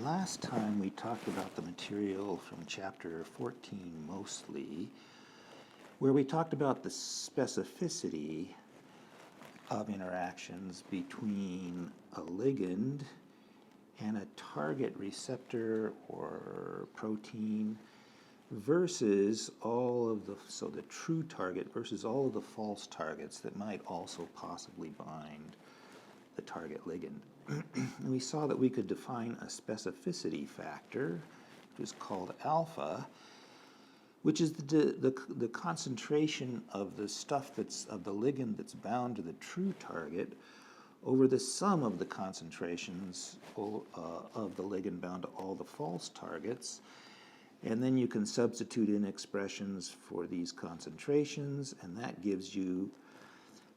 Last time we talked about the material from chapter 14 mostly, where we talked about the specificity of interactions between a ligand and a target receptor or protein versus all of the true target versus all of the false targets that might also possibly bind the target ligand. And we saw that we could define a specificity factor, which is called alpha, which is the concentration of the stuff of the ligand that's bound to the true target over the sum of the concentrations of the ligand bound to all the false targets. And then you can substitute in expressions for these concentrations, and that gives you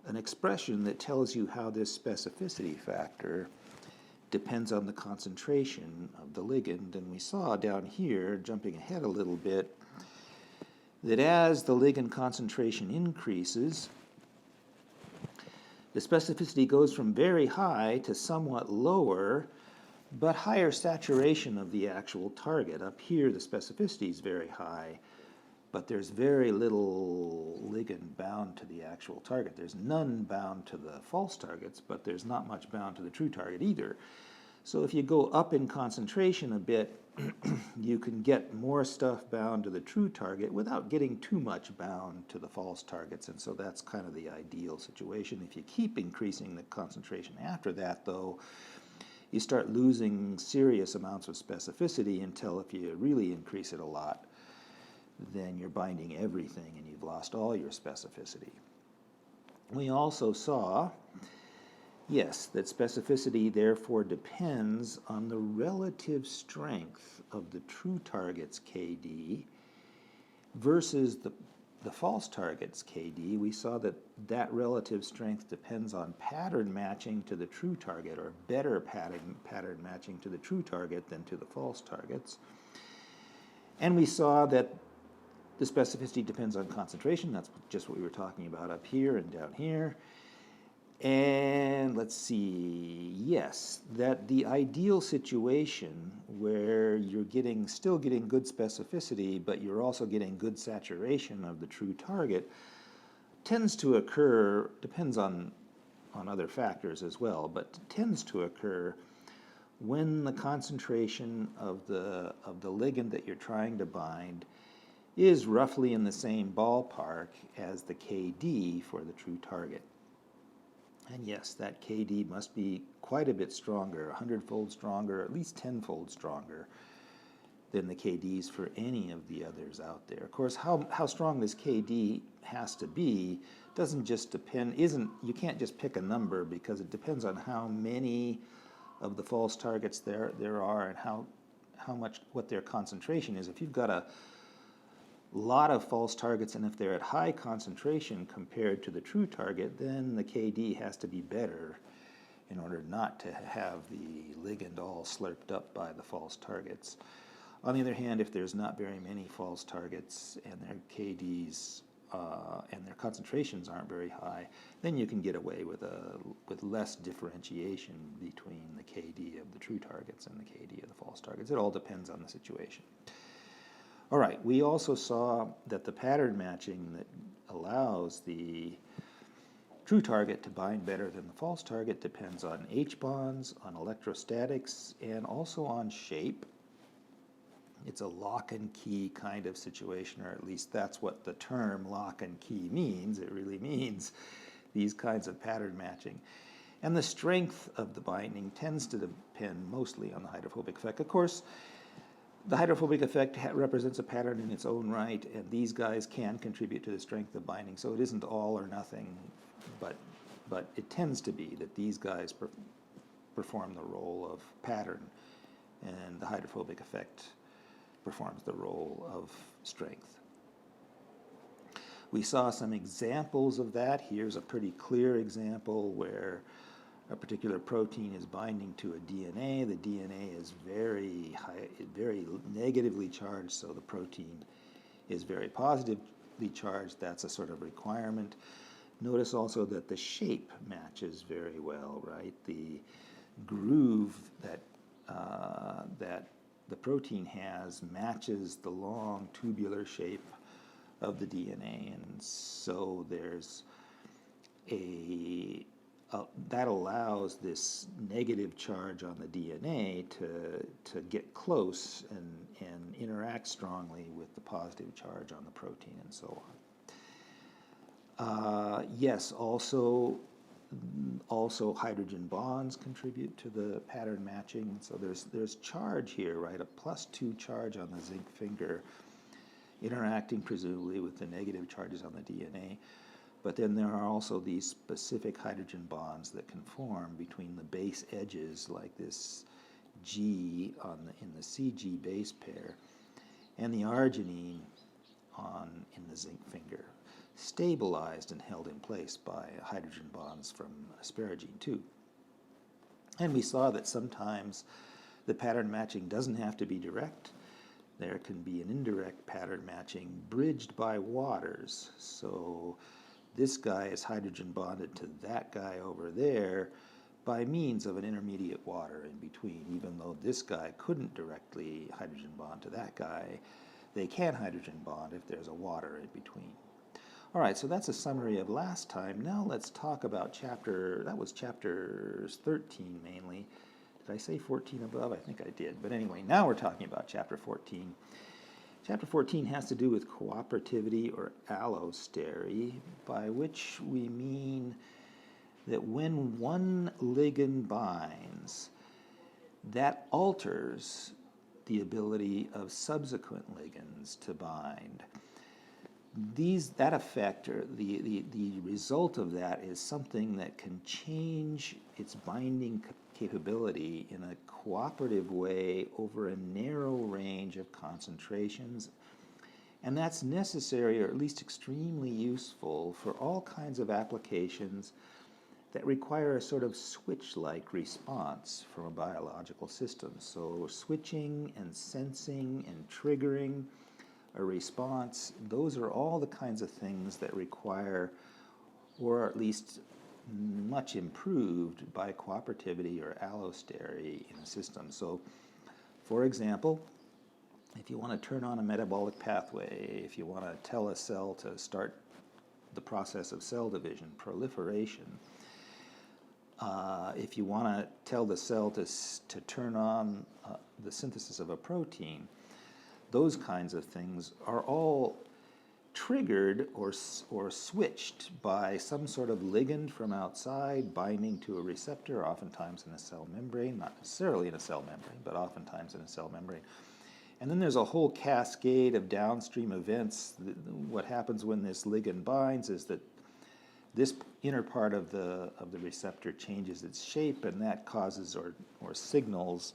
an expression that tells you how this specificity factor depends on the concentration of the ligand. And we saw down here, jumping ahead a little bit, that as the ligand concentration increases, the specificity goes from very high to somewhat lower, but higher saturation of the actual target. Up here, the specificity is very high, but there's very little ligand bound to the actual target. There's none bound to the false targets, but there's not much bound to the true target either. So if you go up in concentration a bit, you can get more stuff bound to the true target without getting too much bound to the false targets, and so that's kind of the ideal situation. If you keep increasing the concentration after that, though, you start losing serious amounts of specificity until if you really increase it a lot, then you're binding everything and you've lost all your specificity. We also saw, yes, that specificity therefore depends on the relative strength of the true target's KD versus the false target's KD. We saw that that relative strength depends on pattern matching to the true target, or better pattern matching to the true target than to the false targets. And we saw that the specificity depends on concentration. That's just what we were talking about up here and down here. And let's see, yes, that the ideal situation where you're still getting good specificity, but you're also getting good saturation of the true target, tends to occur, depends on other factors as well, but tends to occur when the concentration of the ligand that you're trying to bind is roughly in the same ballpark as the KD for the true target. And yes, that KD must be quite a bit stronger, 100-fold stronger, at least 10-fold stronger than the KDs for any of the others out there. Of course, how strong this KD has to be doesn't just depend, you can't just pick a number, because it depends on how many of the false targets there are and what their concentration is. If you've got a lot of false targets, and if they're at high concentration compared to the true target, then the KD has to be better in order not to have the ligand all slurped up by the false targets. On the other hand, if there's not very many false targets and their KDs and their concentrations aren't very high, then you can get away with less differentiation between the KD of the true targets and the KD of the false targets. It all depends on the situation. All right, we also saw that the pattern matching that allows the true target to bind better than the false target depends on H-bonds, on electrostatics, and also on shape. It's a lock and key kind of situation, or at least that's what the term lock and key means. It really means these kinds of pattern matching. And the strength of the binding tends to depend mostly on the hydrophobic effect. Of course, the hydrophobic effect represents a pattern in its own right, and these guys can contribute to the strength of binding, so it isn't all or nothing, but it tends to be that these guys perform the role of pattern, and the hydrophobic effect performs the role of strength. We saw some examples of that. Here's a pretty clear example where a particular protein is binding to a DNA. The DNA is very negatively charged, so the protein is very positively charged. That's a sort of requirement. Notice also that the shape matches very well, right? The groove that the protein has matches the long tubular shape of the DNA, and so there's that allows this negative charge on the DNA to get close and interact strongly with the positive charge on the protein, and so on. Yes, also hydrogen bonds contribute to the pattern matching. So there's charge here, right? A +2 charge on the zinc finger, interacting presumably with the negative charges on the DNA. But then there are also these specific hydrogen bonds that can form between the base edges, like this G in the CG base pair, and the arginine in the zinc finger, stabilized and held in place by hydrogen bonds from asparagine 2. And we saw that sometimes the pattern matching doesn't have to be direct. There can be an indirect pattern matching bridged by waters. So this guy is hydrogen bonded to that guy over there by means of an intermediate water in between. Even though this guy couldn't directly hydrogen bond to that guy, they can hydrogen bond if there's a water in between. All right, so that's a summary of last time. Now let's talk about chapters 13 mainly. Did I say 14 above? I think I did. But anyway, now we're talking about chapter 14. Chapter 14 has to do with cooperativity or allostery, by which we mean that when one ligand binds, that alters the ability of subsequent ligands to bind. That effect, or the result of that, is something that can change its binding capability in a cooperative way over a narrow range of concentrations. And that's necessary, or at least extremely useful, for all kinds of applications that require a sort of switch-like response from a biological system. So switching and sensing and triggering a response, those are all the kinds of things that require, or at least much improved by cooperativity or allostery in a system. So, for example, if you want to turn on a metabolic pathway, if you want to tell a cell to start the process of cell division, proliferation, if you want to tell the cell to turn on the synthesis of a protein, those kinds of things are all triggered or switched by some sort of ligand from outside binding to a receptor, oftentimes in a cell membrane, not necessarily in a cell membrane, but oftentimes in a cell membrane. And then there's a whole cascade of downstream events. What happens when this ligand binds is that this inner part of the receptor changes its shape, and that causes or signals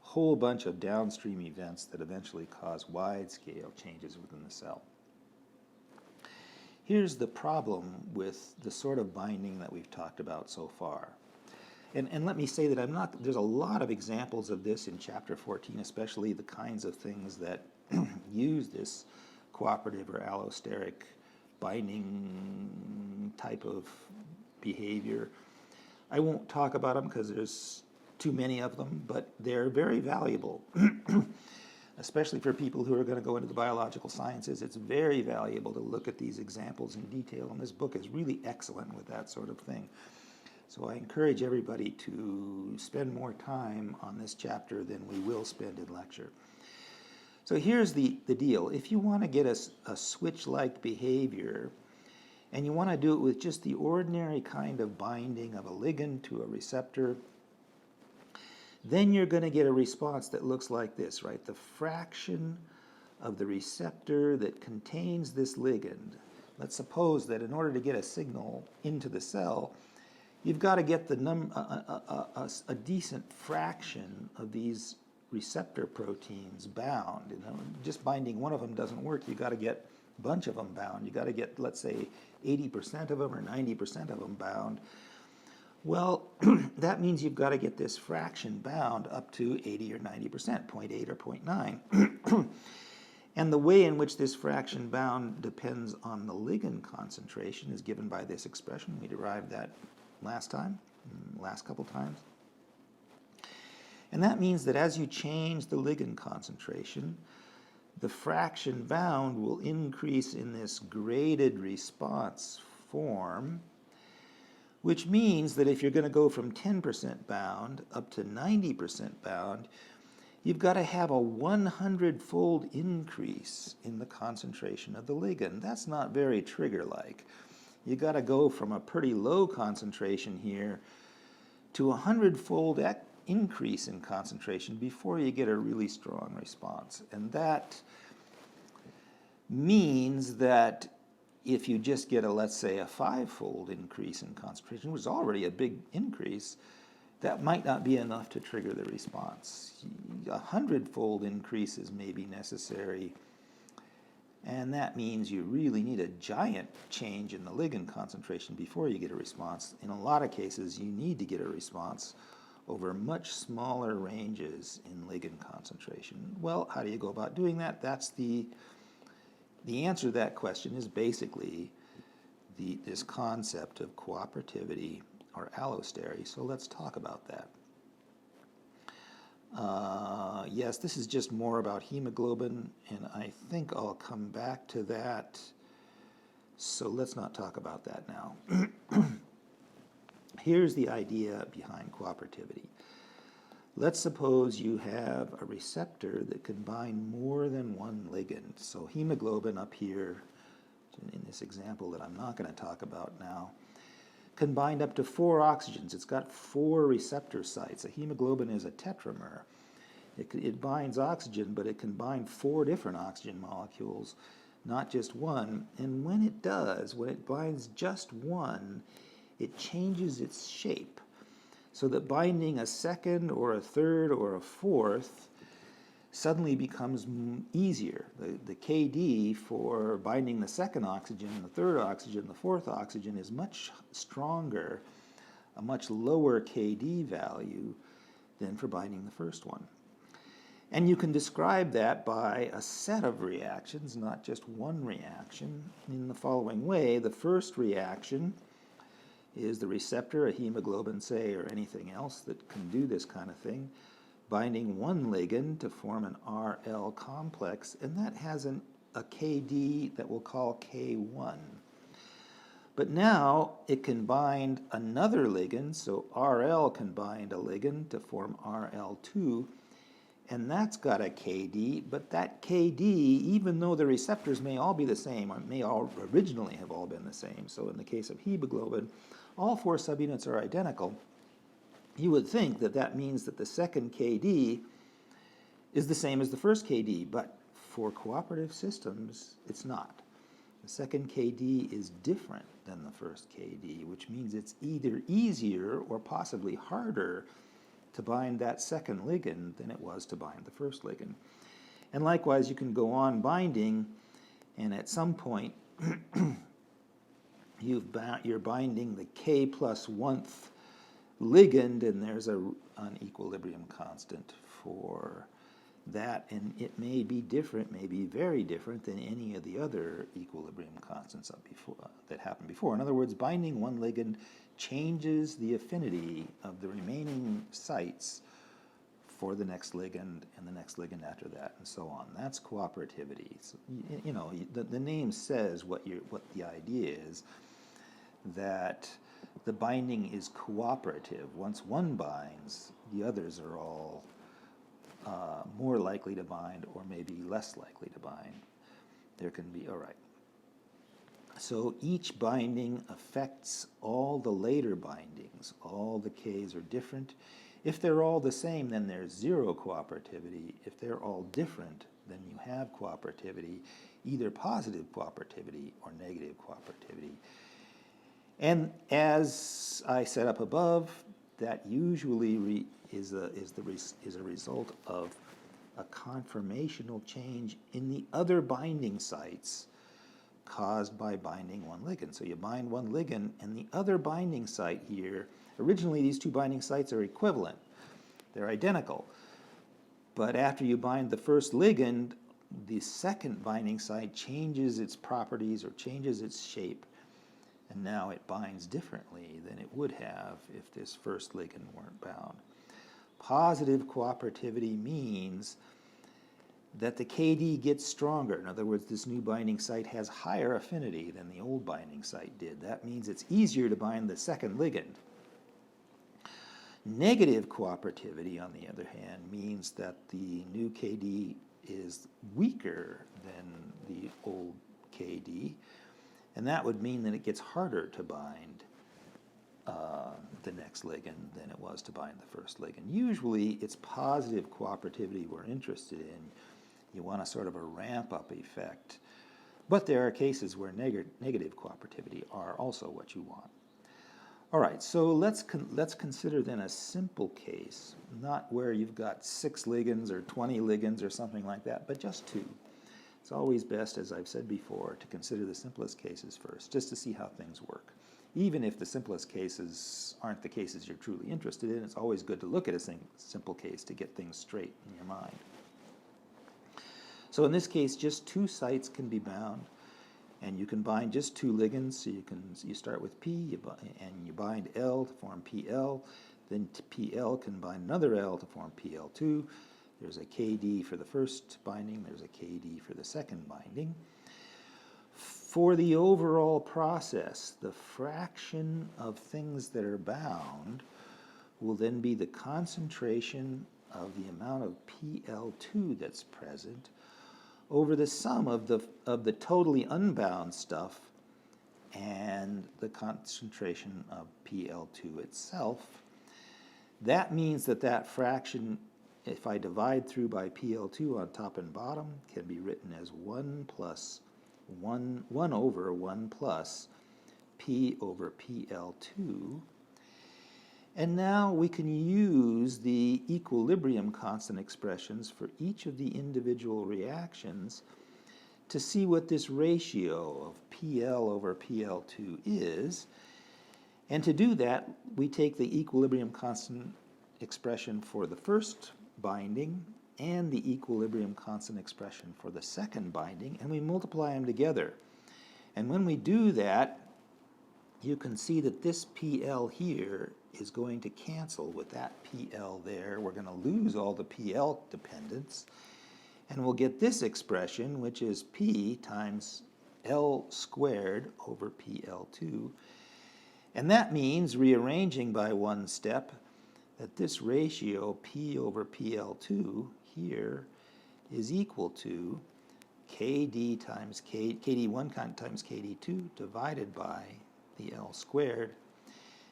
a whole bunch of downstream events that eventually cause wide-scale changes within the cell. Here's the problem with the sort of binding that we've talked about so far. And let me say that there's a lot of examples of this in chapter 14, especially the kinds of things that use this cooperative or allosteric binding type of behavior. I won't talk about them because there's too many of them, but they're very valuable, especially for people who are going to go into the biological sciences. It's very valuable to look at these examples in detail, and this book is really excellent with that sort of thing. So I encourage everybody to spend more time on this chapter than we will spend in lecture. So here's the deal. If you want to get a switch-like behavior, and you want to do it with just the ordinary kind of binding of a ligand to a receptor, then you're going to get a response that looks like this, right? The fraction of the receptor that contains this ligand. Let's suppose that in order to get a signal into the cell, you've got to get a decent fraction of these receptor proteins bound. You know, just binding one of them doesn't work. You've got to get a bunch of them bound. You've got to get, let's say, 80% of them or 90% of them bound. Well, that means you've got to get this fraction bound up to 80 or 90%, 0.8 or 0.9. And the way in which this fraction bound depends on the ligand concentration is given by this expression. We derived that last couple times. And that means that as you change the ligand concentration, the fraction bound will increase in this graded response form, which means that if you're going to go from 10% bound up to 90% bound, you've got to have a 100-fold increase in the concentration of the ligand. That's not very trigger-like. You've got to go from a pretty low concentration here to a 100-fold increase in concentration before you get a really strong response. And that means that if you just get let's say, a 5-fold increase in concentration, which is already a big increase, that might not be enough to trigger the response. 100-fold increases may be necessary, and that means you really need a giant change in the ligand concentration before you get a response. In a lot of cases, you need to get a response over much smaller ranges in ligand concentration. Well, how do you go about doing that? That's the answer to that question is basically this concept of cooperativity or allostery. So let's talk about that. Yes, this is just more about hemoglobin, and I think I'll come back to that. So let's not talk about that now. Here's the idea behind cooperativity. Let's suppose you have a receptor that can bind more than one ligand. So hemoglobin up here, in this example that I'm not going to talk about now, can bind up to 4 oxygens. It's got 4 receptor sites. A hemoglobin is a tetramer. It binds oxygen, but it can bind 4 different oxygen molecules, not just one. And when it does, when it binds just one, it changes its shape, so that binding a second or a third or a fourth suddenly becomes easier. The KD for binding the second oxygen, the third oxygen, the fourth oxygen is much stronger, a much lower KD value than for binding the first one. And you can describe that by a set of reactions, not just one reaction, in the following way. The first reaction is the receptor, a hemoglobin, say, or anything else that can do this kind of thing, binding one ligand to form an RL complex, and that has a KD that we'll call K1. But now it can bind another ligand, so RL can bind a ligand to form RL2, and that's got a KD, but that KD, even though the receptors may all be the same, or may all originally have all been the same, so in the case of hemoglobin, all 4 subunits are identical, you would think that that means that the second KD is the same as the first KD, but for cooperative systems, it's not. The second KD is different than the first KD, which means it's either easier or possibly harder to bind that second ligand than it was to bind the first ligand. And likewise, you can go on binding, and at some point, you're binding the K plus 1th ligand, and there's an equilibrium constant for that, and it may be different, may be very different than any of the other equilibrium constants that happened before. In other words, binding one ligand changes the affinity of the remaining sites for the next ligand and the next ligand after that, and so on. That's cooperativity. So, you know, the name says what the idea is, that the binding is cooperative. Once one binds, the others are all more likely to bind or maybe less likely to bind. There can be, all right. So each binding affects all the later bindings. All the Ks are different. If they're all the same, then there's 0 cooperativity. If they're all different, then you have cooperativity, either positive cooperativity or negative cooperativity. And as I set up above, that usually is a result of a conformational change in the other binding sites caused by binding one ligand. So you bind one ligand, and the other binding site here, originally these 2 binding sites are equivalent. They're identical. But after you bind the first ligand, the second binding site changes its properties or changes its shape, and now it binds differently than it would have if this first ligand weren't bound. Positive cooperativity means that the KD gets stronger. In other words, this new binding site has higher affinity than the old binding site did. That means it's easier to bind the second ligand. Negative cooperativity, on the other hand, means that the new KD is weaker than the old KD, and that would mean that it gets harder to bind the next ligand than it was to bind the first ligand. Usually it's positive cooperativity we're interested in. You want a sort of a ramp-up effect. But there are cases where negative cooperativity are also what you want. All right, so let's consider then a simple case, not where you've got 6 ligands or 20 ligands or something like that, but just 2. It's always best, as I've said before, to consider the simplest cases first, just to see how things work. Even if the simplest cases aren't the cases you're truly interested in, it's always good to look at a simple case to get things straight in your mind. So in this case, just 2 sites can be bound, and you can bind just 2 ligands. So you start with P, and you bind L to form PL. Then PL can bind another L to form PL2. There's a KD for the first binding. There's a KD for the second binding. For the overall process, the fraction of things that are bound will then be the concentration of the amount of PL2 that's present over the sum of the totally unbound stuff and the concentration of PL2 itself. That means that that fraction, if I divide through by PL2 on top and bottom, can be written as 1 over 1 plus P over PL2. And now we can use the equilibrium constant expressions for each of the individual reactions to see what this ratio of PL over PL2 is. And to do that, we take the equilibrium constant expression for the first binding and the equilibrium constant expression for the second binding, and we multiply them together. And when we do that, you can see that this PL here is going to cancel with that PL there. We're going to lose all the PL dependence, and we'll get this expression, which is P times L squared over PL2. And that means, rearranging by one step, that this ratio P over PL2 here is equal to KD times KD1 times KD2 divided by the L squared.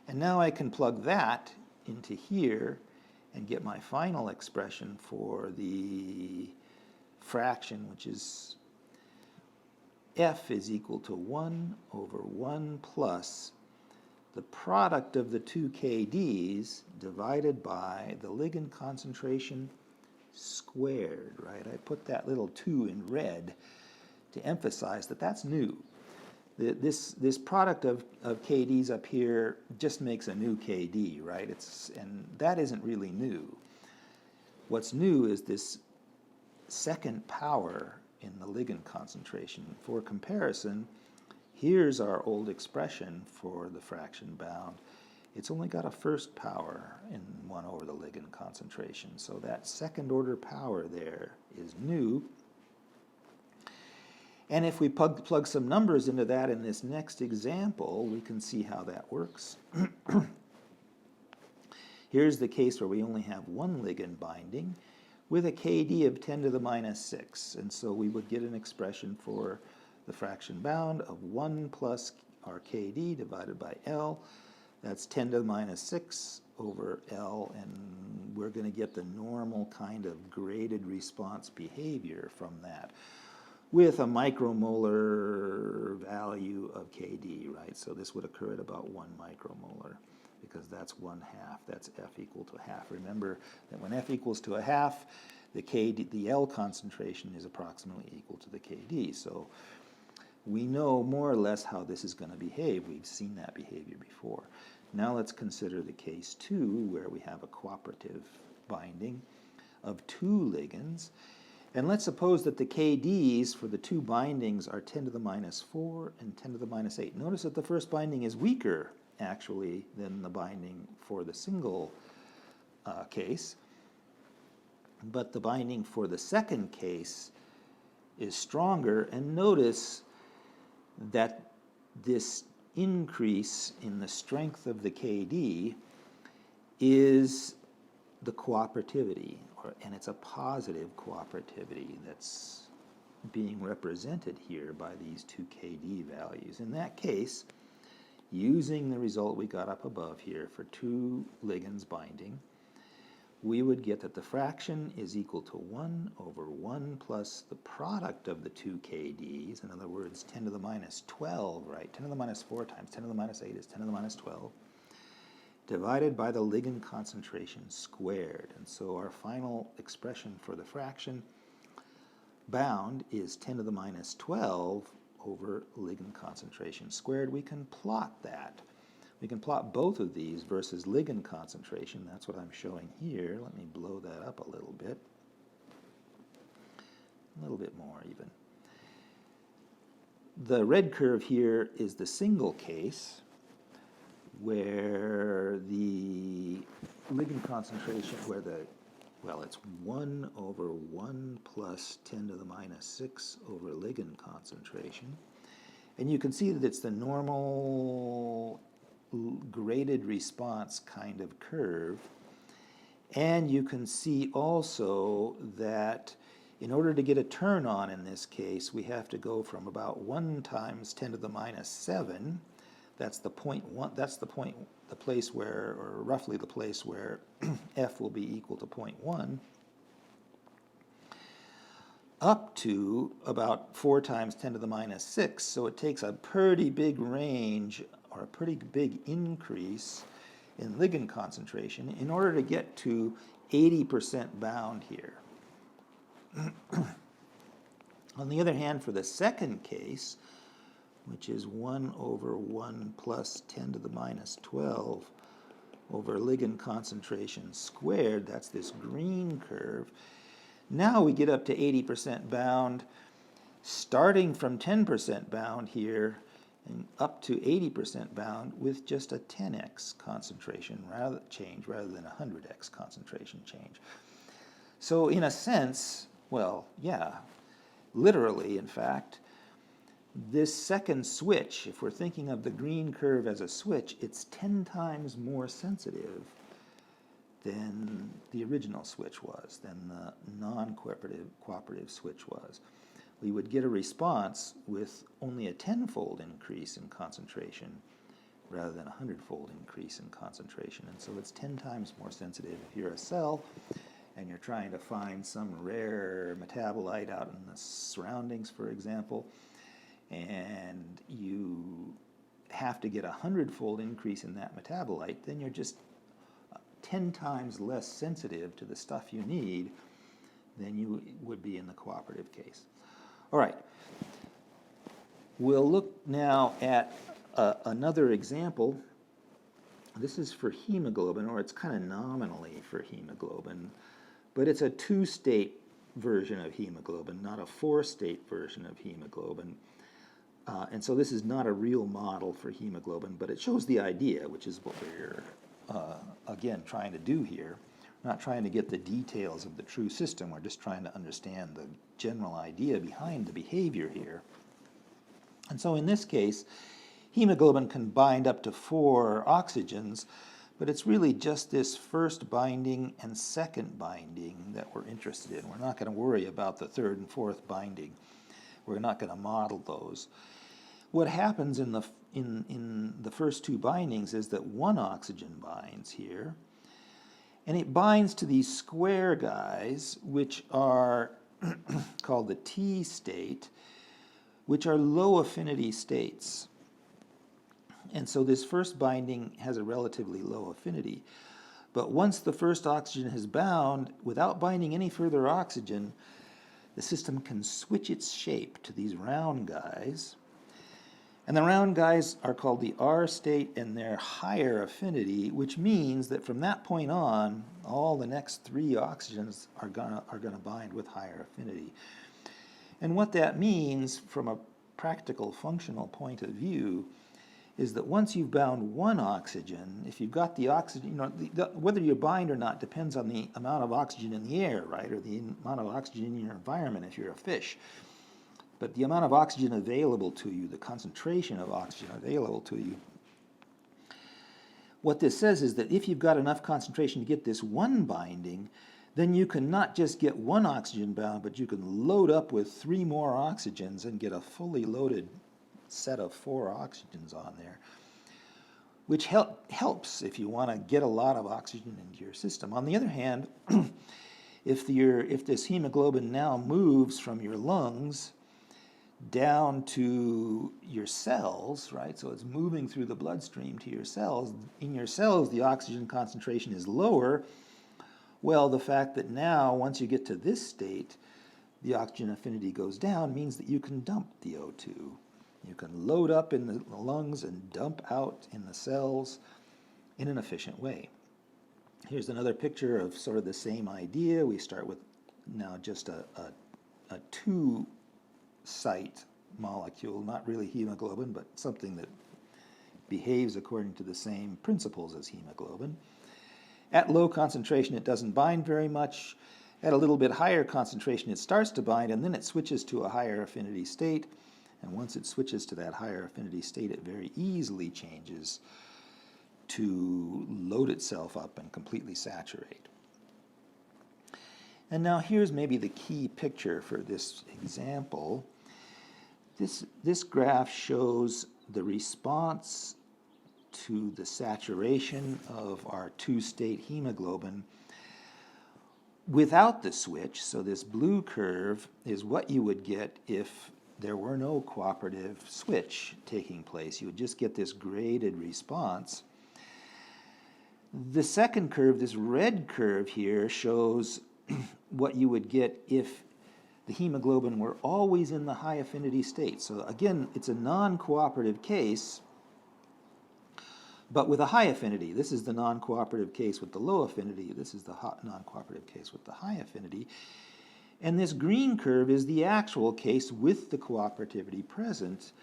And now I can plug that into here and get my final expression for the fraction, which is F is equal to 1 over 1 plus the product of the 2 KDs divided by the ligand concentration squared, right? I put that little 2 in red to emphasize that that's new. This product of KDs up here just makes a new KD, right? And that isn't really new. What's new is this second power in the ligand concentration. For comparison, here's our old expression for the fraction bound. It's only got a first power in 1 over the ligand concentration. So that second order power there is new. And if we plug some numbers into that in this next example, we can see how that works. Here's the case where we only have 1 ligand binding with a KD of 10 to the minus 6. And so we would get an expression for the fraction bound of 1 plus our KD divided by L. That's 10 to the minus 6 over L, and we're going to get the normal kind of graded response behavior from that with a micromolar value of KD, right? So this would occur at about 1 micromolar because that's 1/2. That's F equal to 1/2. Remember that when F equals to 1/2, the L concentration is approximately equal to the KD. So we know more or less how this is going to behave. We've seen that behavior before. Now let's consider the case 2, where we have a cooperative binding of 2 ligands. And let's suppose that the KDs for the 2 bindings are 10 to the minus 4 and 10 to the minus 8. Notice that the first binding is weaker, actually, than the binding for the single case. but the binding for the second case is stronger. And notice that this increase in the strength of the KD is the cooperativity, and it's a positive cooperativity that's being represented here by these two KD values. In that case, using the result we got up above here for two ligands binding, we would get that the fraction is equal to 1 over 1 plus the product of the two KDs. In other words, 10 to the minus 12, right? 10 to the minus 4 times 10 to the minus 8 is 10 to the minus 12, divided by the ligand concentration squared. And so our final expression for the fraction bound is 10 to the minus 12 over ligand concentration squared. We can plot that. We can plot both of these versus ligand concentration. That's what I'm showing here. Let me blow that up a little bit more even. The red curve here is the single case where the ligand concentration, it's 1 over 1 plus 10 to the minus 6 over ligand concentration. And you can see that it's the normal graded response kind of curve. And you can see also that in order to get a turn on in this case, we have to go from about 1 times 10 to the minus 7. That's the place where, or roughly the place where f will be equal to 0.1, up to about 4 times 10 to the minus 6. So it takes a pretty big range, or a pretty big increase in ligand concentration in order to get to 80% bound here. On the other hand, for the second case, which is 1 over 1 plus 10 to the minus 12 over ligand concentration squared, that's this green curve. Now we get up to 80% bound, starting from 10% bound here, and up to 80% bound with just a 10x concentration change rather than a 100x concentration change. So in a sense, well, yeah, literally, in fact, this second switch, if we're thinking of the green curve as a switch, it's 10 times more sensitive than the original switch was, than the non-cooperative switch was. We would get a response with only a 10-fold increase in concentration rather than a 100-fold increase in concentration. And so it's 10 times more sensitive. If you're a cell and you're trying to find some rare metabolite out in the surroundings, for example, and you have to get a 100-fold increase in that metabolite, then you're just 10 times less sensitive to the stuff you need than you would be in the cooperative case. All right. We'll look now at another example. This is for hemoglobin, or it's kind of nominally for hemoglobin, but it's a 2-state version of hemoglobin, not a 4-state version of hemoglobin. And so this is not a real model for hemoglobin, but it shows the idea, which is what we're, again, trying to do here. We're not trying to get the details of the true system. We're just trying to understand the general idea behind the behavior here. And so in this case, hemoglobin can bind up to 4 oxygens, but it's really just this first binding and second binding that we're interested in. We're not going to worry about the third and fourth binding. We're not going to model those. What happens in the first 2 bindings is that 1 oxygen binds here, and it binds to these square guys, which are called the T state, which are low affinity states. And so this first binding has a relatively low affinity. But once the first oxygen has bound, without binding any further oxygen, the system can switch its shape to these round guys. And the round guys are called the R state, and they're higher affinity, which means that from that point on, all the next 3 oxygens are gonna bind with higher affinity. And what that means from a practical functional point of view is that once you've bound one oxygen, if you've got the oxygen, you know, whether you bind or not depends on the amount of oxygen in the air, right, or the amount of oxygen in your environment if you're a fish. But the amount of oxygen available to you, the concentration of oxygen available to you, what this says is that if you've got enough concentration to get this one binding, then you can not just get one oxygen bound, but you can load up with 3 more oxygens and get a fully loaded set of 4 oxygens on there, which helps if you want to get a lot of oxygen into your system. On the other hand, if this hemoglobin now moves from your lungs down to your cells, right? So it's moving through the bloodstream to your cells. In your cells, the oxygen concentration is lower. Well, the fact that now, once you get to this state, the oxygen affinity goes down means that you can dump the O2. You can load up in the lungs and dump out in the cells in an efficient way. Here's another picture of sort of the same idea. We start with now just a 2-site molecule, not really hemoglobin, but something that behaves according to the same principles as hemoglobin. At low concentration, it doesn't bind very much. At a little bit higher concentration, it starts to bind, and then it switches to a higher affinity state. And once it switches to that higher affinity state, it very easily changes to load itself up and completely saturate. And now here's maybe the key picture for this example. This graph shows the response to the saturation of our 2-state hemoglobin without the switch. So this blue curve is what you would get if there were no cooperative switch taking place. You would just get this graded response. The second curve, this red curve here, shows what you would get if the hemoglobin were always in the high affinity state. So again, it's a non-cooperative case, but with a high affinity. This is the non-cooperative case with the low affinity. This is the non-cooperative case with the high affinity. And this green curve is the actual case with the cooperativity present.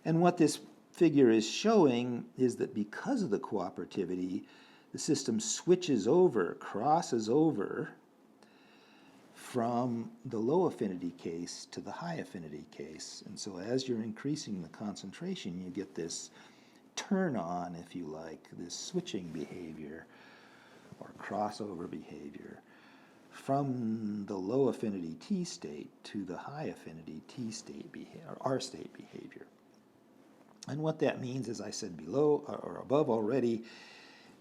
And what this figure is showing is that because of the cooperativity, the system switches over, crosses over from the low affinity case to the high affinity case. And so as you're increasing the concentration, you get this turn on, if you like, this switching behavior or crossover behavior from the low affinity T state to the high affinity T state behavior, or R state behavior. And what that means, as I said below or above already,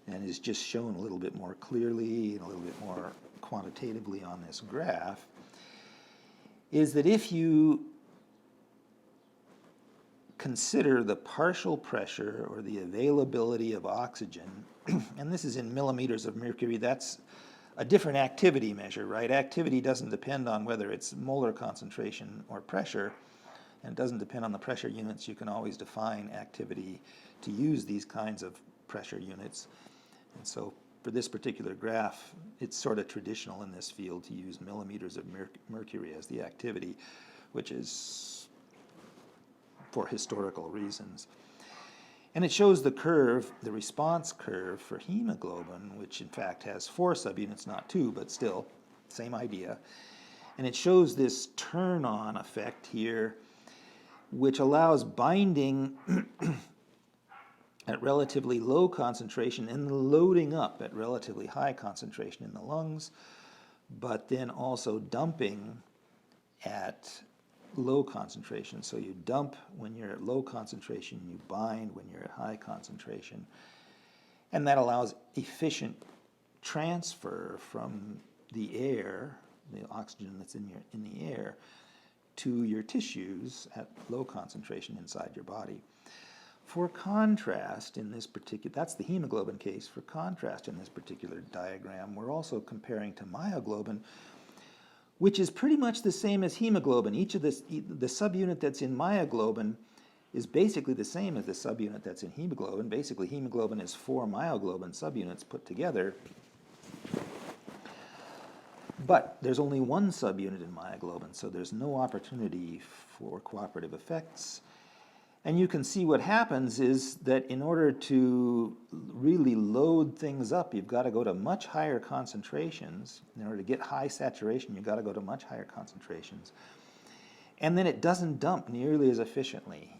and is just shown a little bit more clearly and a little bit more quantitatively on this graph, is that if you consider the partial pressure or the availability of oxygen, and this is in millimeters of mercury, that's a different activity measure, right? Activity doesn't depend on whether it's molar concentration or pressure, and it doesn't depend on the pressure units. You can always define activity to use these kinds of pressure units. And so for this particular graph, it's sort of traditional in this field to use millimeters of mercury as the activity, which is for historical reasons. And it shows the curve, the response curve for hemoglobin, which in fact has 4 subunits, not 2, but still, same idea. And it shows this turn-on effect here, which allows binding at relatively low concentration and loading up at relatively high concentration in the lungs, but then also dumping at low concentration. So you dump when you're at low concentration, you bind when you're at high concentration. And that allows efficient transfer from the air, the oxygen that's in the air, to your tissues at low concentration inside your body. For contrast, in this particular, that's the hemoglobin case. For contrast in this particular diagram, we're also comparing to myoglobin, which is pretty much the same as hemoglobin. Each of the subunit that's in myoglobin is basically the same as the subunit that's in hemoglobin. Basically, hemoglobin is 4 myoglobin subunits put together. But there's only 1 subunit in myoglobin, so there's no opportunity for cooperative effects. And you can see what happens is that in order to really load things up, you've got to go to much higher concentrations. In order to get high saturation, you've got to go to much higher concentrations. And then it doesn't dump nearly as efficiently.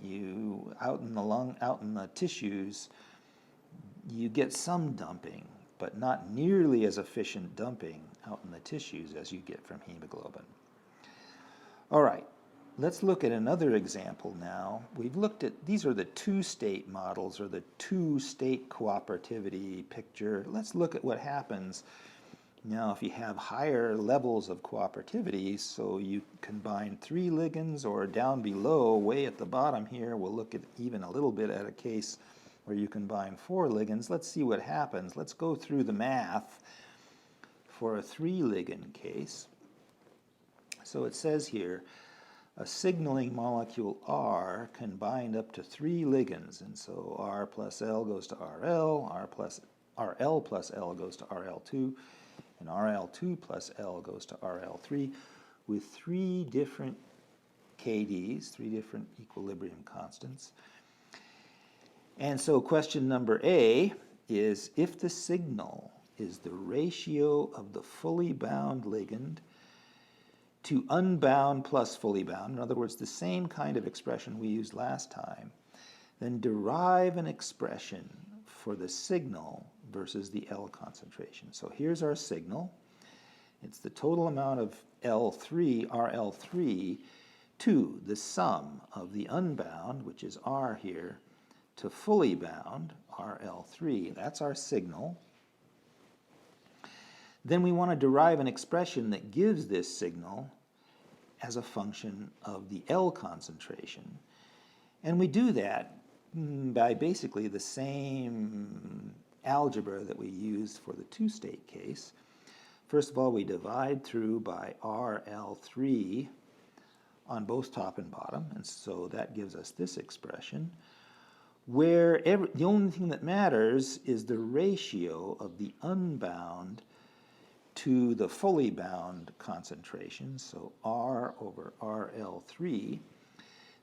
Out in the lung, out in the tissues, you get some dumping, but not nearly as efficient dumping out in the tissues as you get from hemoglobin. All right, let's look at another example now. We've looked at, these are the two-state models, or the two-state cooperativity picture. Let's look at what happens now if you have higher levels of cooperativity. So you combine 3 ligands, or down below, way at the bottom here, we'll look at even a little bit at a case where you combine 4 ligands. Let's see what happens. Let's go through the math for a 3-ligand case. So it says here, a signaling molecule R can bind up to 3 ligands, and so R plus L goes to RL, RL plus L goes to RL2, and RL2 plus L goes to RL3, with 3 different KDs, 3 different equilibrium constants. And so question number A is, if the signal is the ratio of the fully bound ligand to unbound plus fully bound, in other words, the same kind of expression we used last time, then derive an expression for the signal versus the L concentration. So here's our signal. It's the total amount of L3, RL3, to the sum of the unbound, which is R here, to fully bound, RL3. That's our signal. Then we want to derive an expression that gives this signal as a function of the L concentration. And we do that by basically the same algebra that we used for the two-state case. First of all, we divide through by RL3 on both top and bottom, and so that gives us this expression, where the only thing that matters is the ratio of the unbound to the fully bound concentration, so R over RL3.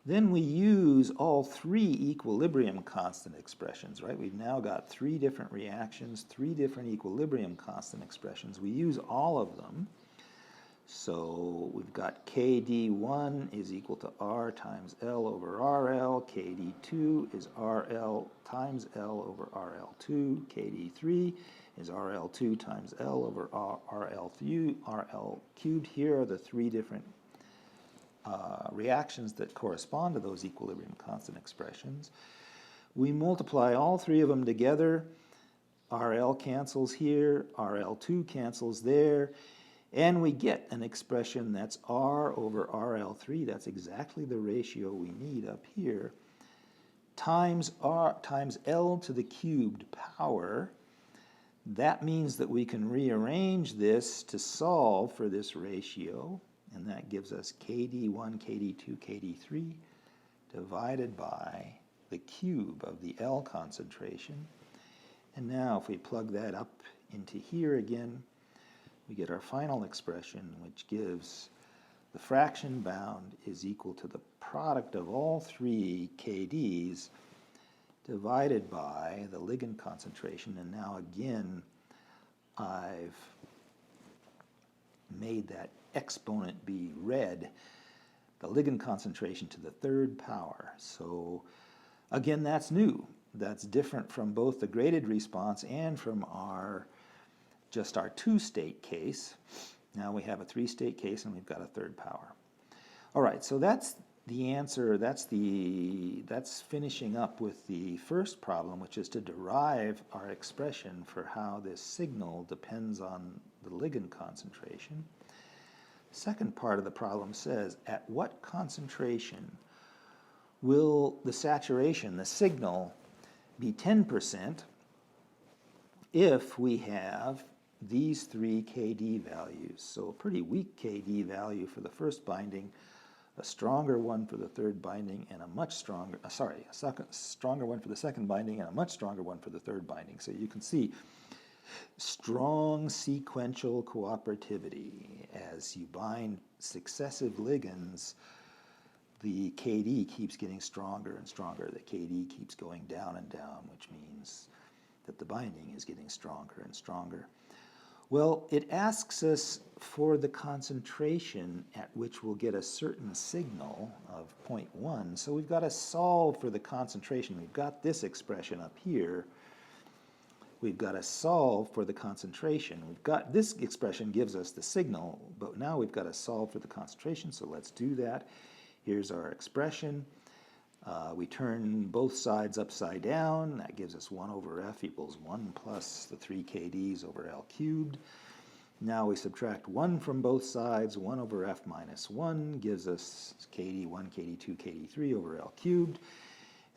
Then we use all 3 equilibrium constant expressions, right? We've now got 3 different reactions, 3 different equilibrium constant expressions. We use all of them. So we've got KD1 is equal to R times L over RL, KD2 is RL times L over RL2, KD3 is RL2 times L over RL cubed. Here are the 3 different reactions that correspond to those equilibrium constant expressions. We multiply all 3 of them together. RL cancels here, RL2 cancels there, and we get an expression that's R over RL3. That's exactly the ratio we need up here, times L to the cubed power. That means that we can rearrange this to solve for this ratio, and that gives us KD1, KD2, KD3 divided by the cube of the L concentration. And now if we plug that up into here again, we get our final expression, which gives the fraction bound is equal to the product of all 3 KDs divided by the ligand concentration. And now again, I've made that exponent be red, the ligand concentration to the 3rd power. So again, that's new. That's different from both the graded response and from just our 2-state case. Now we have a 3-state case and we've got a 3rd power. All right, so that's the answer. That's finishing up with the first problem, which is to derive our expression for how this signal depends on the ligand concentration. The second part of the problem says, at what concentration will the saturation, the signal, be 10% if we have these 3 KD values? So a pretty weak KD value for the first binding, a stronger one for the 3rd binding, and a much stronger, stronger one for the 2nd binding, and a much stronger one for the 3rd binding. So you can see strong sequential cooperativity. As you bind successive ligands, the KD keeps getting stronger and stronger. The KD keeps going down and down, which means that the binding is getting stronger and stronger. Well, it asks us for the concentration at which we'll get a certain signal of 0.1. So we've got to solve for the concentration. We've got this expression up here. We've got to solve for the concentration. We've got this expression gives us the signal, but now we've got to solve for the concentration, so let's do that. Here's our expression. We turn both sides upside down. That gives us 1 over F equals 1 plus the 3 KDs over L cubed. Now we subtract 1 from both sides. 1 over F minus 1 gives us KD1, KD2, KD3 over L cubed.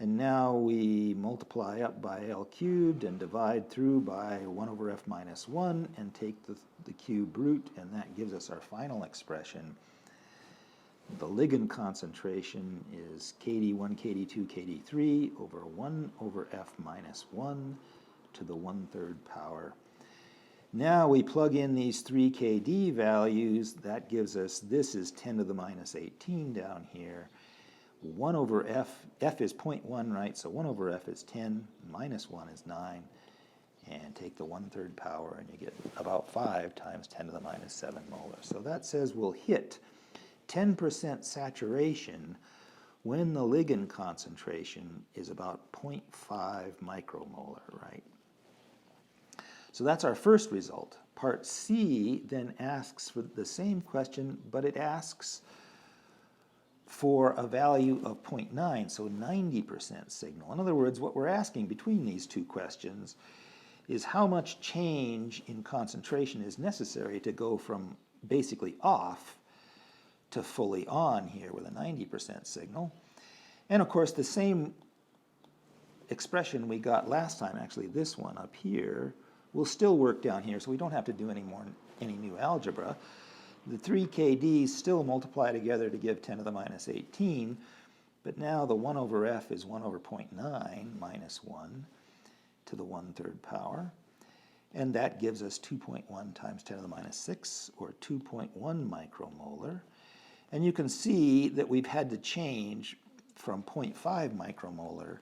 And now we multiply up by L cubed and divide through by 1 over F minus 1 and take the cube root, and that gives us our final expression. The ligand concentration is KD1, KD2, KD3 over 1 over F minus 1 to the 1/3 power. Now we plug in these 3 KD values. That gives us, this is 10 to the minus 18 down here. 1 over F, F is 0.1, right? So 1 over F is 10, minus 1 is 9. And take the 1/3 power, and you get about 5 times 10 to the minus 7 molar. So that says we'll hit 10% saturation when the ligand concentration is about 0.5 micromolar, right? So that's our first result. Part C then asks for the same question, but it asks for a value of 0.9, so 90% signal. In other words, what we're asking between these two questions is how much change in concentration is necessary to go from basically off to fully on here with a 90% signal. And of course, the same expression we got last time, actually this one up here, will still work down here, so we don't have to do any new algebra. The 3 KDs still multiply together to give 10 to the minus 18, but now the 1 over F is 1 over 0.9 minus 1 to the 1/3 power. And that gives us 2.1 times 10 to the minus 6, or 2.1 micromolar. And you can see that we've had to change from 0.5 micromolar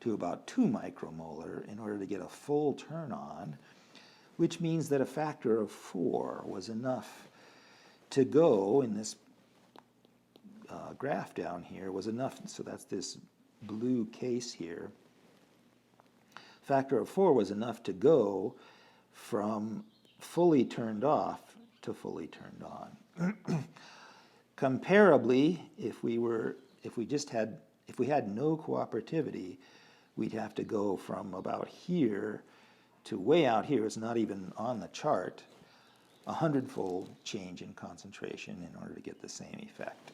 to about 2 micromolar in order to get a full turn on, which means that a factor of 4 was enough to go in this graph down here, was enough, so that's this blue case here. Factor of 4 was enough to go from fully turned off to fully turned on. Comparably, if we had no cooperativity, we'd have to go from about here to way out here. It's not even on the chart. 100-fold change in concentration in order to get the same effect.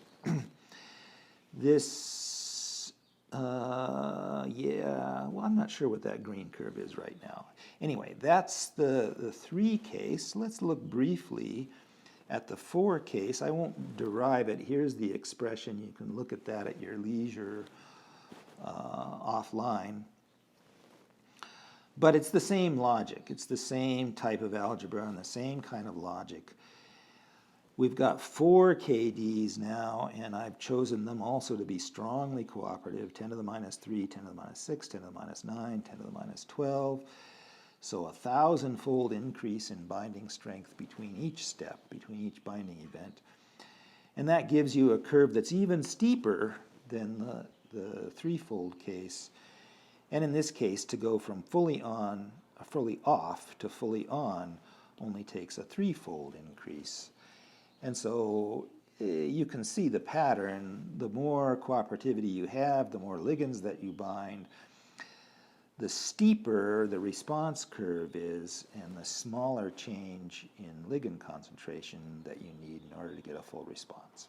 This, yeah, well, I'm not sure what that green curve is right now. Anyway, that's the 3 case. Let's look briefly at the 4 case. I won't derive it. Here's the expression. You can look at that at your leisure offline. But it's the same logic. It's the same type of algebra and the same kind of logic. We've got 4 KDs now, and I've chosen them also to be strongly cooperative. 10 to the minus 3, 10 to the minus 6, 10 to the minus 9, 10 to the minus 12. So a 1,000-fold increase in binding strength between each step, between each binding event. And that gives you a curve that's even steeper than the 3-fold case. And in this case, to go from fully off to fully on only takes a 3-fold increase. And so you can see the pattern. The more cooperativity you have, the more ligands that you bind, the steeper the response curve is, and the smaller change in ligand concentration that you need in order to get a full response.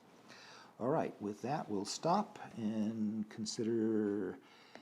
All right, with that, we'll stop and consider